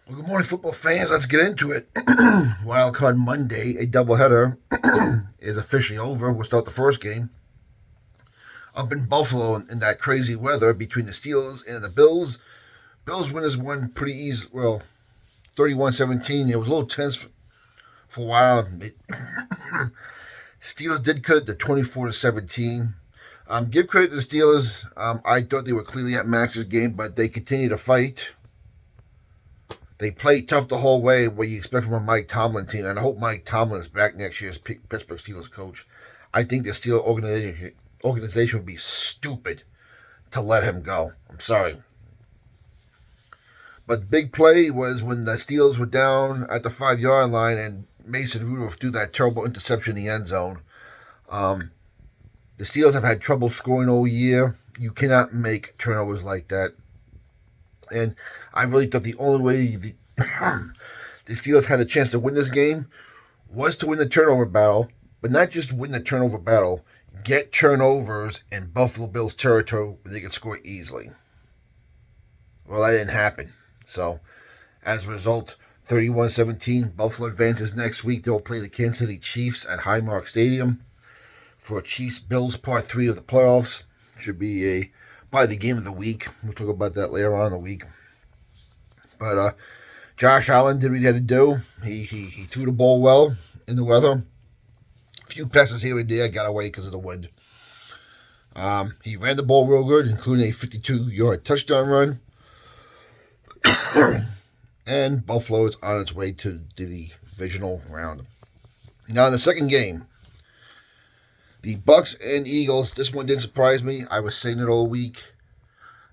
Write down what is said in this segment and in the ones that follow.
Well, good morning, football fans. Let's get into it. Wild Card Monday, a doubleheader, is officially over. We'll start the first game up in Buffalo in that crazy weather between the Steelers and the Bills. Bills winners won pretty easy. Well, 31-17. It was a little tense for a while. Steelers did cut it to 24-17. Give credit to the Steelers. I thought they were clearly at Max's game, but they continue to fight. They played tough the whole way, what you expect from a Mike Tomlin team, and I hope Mike Tomlin is back next year as Pittsburgh Steelers coach. I think the Steelers organization would be stupid to let him go. I'm sorry. But big play was when the Steelers were down at the 5 yard line and Mason Rudolph threw that terrible interception in the end zone. The Steelers have had trouble scoring all year. You cannot make turnovers like that. And I really thought the only way the Steelers had a chance to win this game was to win the turnover battle, but not just win the turnover battle, get turnovers in Buffalo Bills territory where they could score easily. Well, that didn't happen. So, as a result, 31-17, Buffalo advances next week. They'll play the Kansas City Chiefs at Highmark Stadium for Chiefs-Bills Part 3 of the playoffs. Should be probably the game of the week. We'll talk about that later on in the week. But Josh Allen did what he had to do. He threw the ball well in the weather. A few passes here and there got away because of the wind. He ran the ball real good, including a 52-yard touchdown run. And Buffalo is on its way to the divisional round. Now in the second game, the Bucks and Eagles. This one didn't surprise me. I was saying it all week.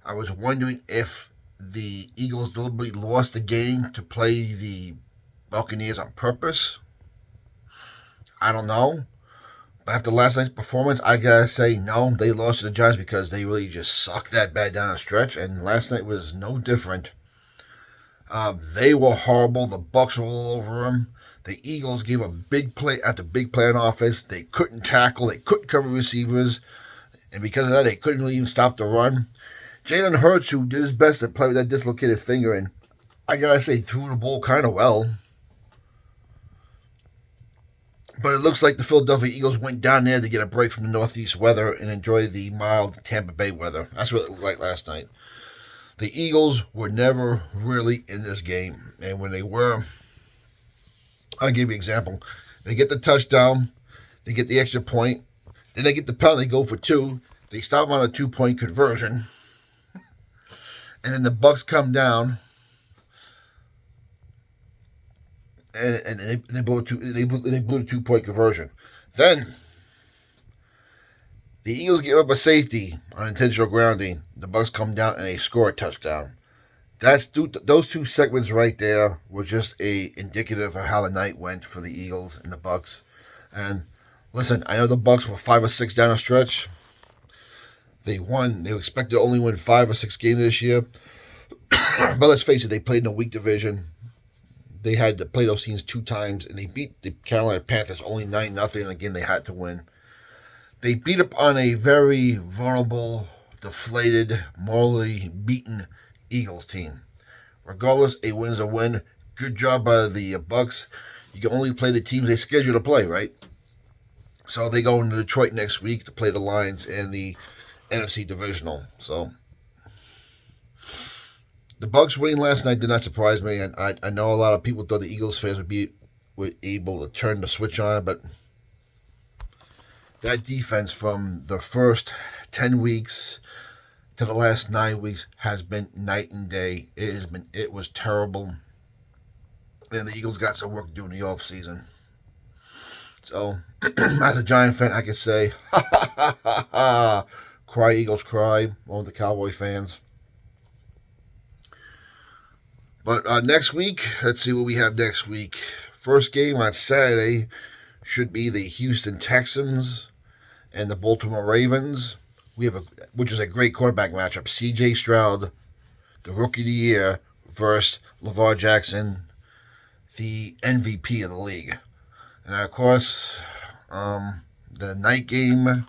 I was wondering if the Eagles deliberately lost the game to play the Buccaneers on purpose. I don't know. But after last night's performance, I gotta say no. They lost to the Giants because they really just sucked that bad down the stretch, and last night was no different. They were horrible. The Bucks were all over them. The Eagles gave a big play after big play on offense. They couldn't tackle. They couldn't cover receivers. And because of that, they couldn't really even stop the run. Jalen Hurts, who did his best to play with that dislocated finger, and I gotta say, threw the ball kind of well. But it looks like the Philadelphia Eagles went down there to get a break from the northeast weather and enjoy the mild Tampa Bay weather. That's what it looked like last night. The Eagles were never really in this game. And when they were, I'll give you an example. They get the touchdown. They get the extra point. Then they get the penalty. They go for two. They stop on a 2-point conversion. And then the Bucks come down. And they blew a 2-point conversion. Then the Eagles give up a safety on intentional grounding. The Bucks come down and they score a touchdown. Those two segments right there were just indicative of how the night went for the Eagles and the Bucks. And listen, I know the Bucks were 5 or 6 down the stretch. They won. They were expected to only win 5 or 6 games this year. But let's face it, they played in a weak division. They had to play those teams 2 times, and they beat the Carolina Panthers only 9-0. And again, they had to win. They beat up on a very vulnerable, deflated, morally beaten Eagles team. Regardless, a win's a win. Good job by the Bucks. You can only play the teams they schedule to play, right? So they go into Detroit next week to play the Lions in the NFC Divisional. So the Bucks winning last night did not surprise me, and I know a lot of people thought the Eagles fans were able to turn the switch on, but that defense from the first 10 weeks to the last 9 weeks has been night and day. It was terrible. And the Eagles got some work to do in the offseason. So, as a Giant fan, I could say, ha ha ha ha ha, cry Eagles cry, along with the Cowboy fans. But next week, let's see what we have next week. First game on Saturday should be the Houston Texans and the Baltimore Ravens. Which is a great quarterback matchup. C.J. Stroud, the Rookie of the Year, versus LaVar Jackson, the MVP of the league. And of course, the night game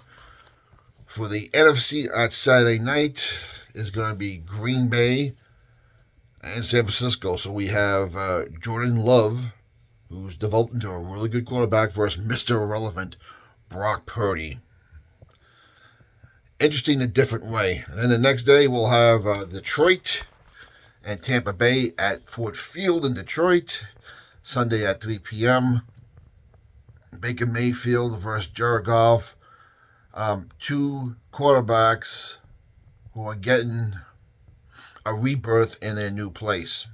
for the NFC on Saturday night is going to be Green Bay in San Francisco. So we have Jordan Love, who's developed into a really good quarterback, versus Mr. Irrelevant, Brock Purdy. Interesting in a different way. And then the next day we'll have Detroit and Tampa Bay at Ford Field in Detroit, Sunday at 3 p.m. Baker Mayfield versus Jared Goff. Two quarterbacks who are getting a rebirth in their new place.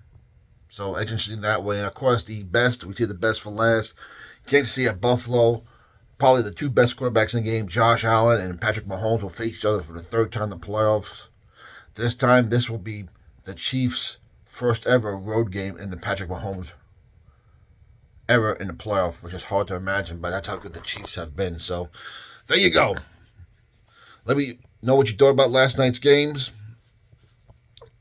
So interesting that way. And of course, we see the best for last. Kansas City at Buffalo. Probably the two best quarterbacks in the game, Josh Allen and Patrick Mahomes, will face each other for the third time in the playoffs. This time, this will be the Chiefs' first ever road game in the Patrick Mahomes era in the playoff, which is hard to imagine, but that's how good the Chiefs have been. So there you go. Let me know what you thought about last night's games.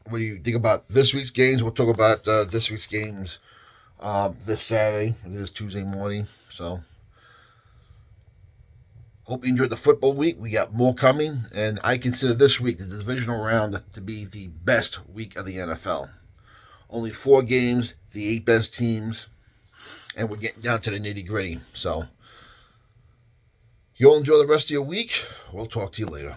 What do you think about this week's games? We'll talk about this week's games this Saturday. It is Tuesday morning, so hope you enjoyed the football week. We got more coming, and I consider this week, the divisional round, to be the best week of the NFL. Only 4 games, the 8 best teams, and we're getting down to the nitty-gritty. So you'll enjoy the rest of your week. We'll talk to you later.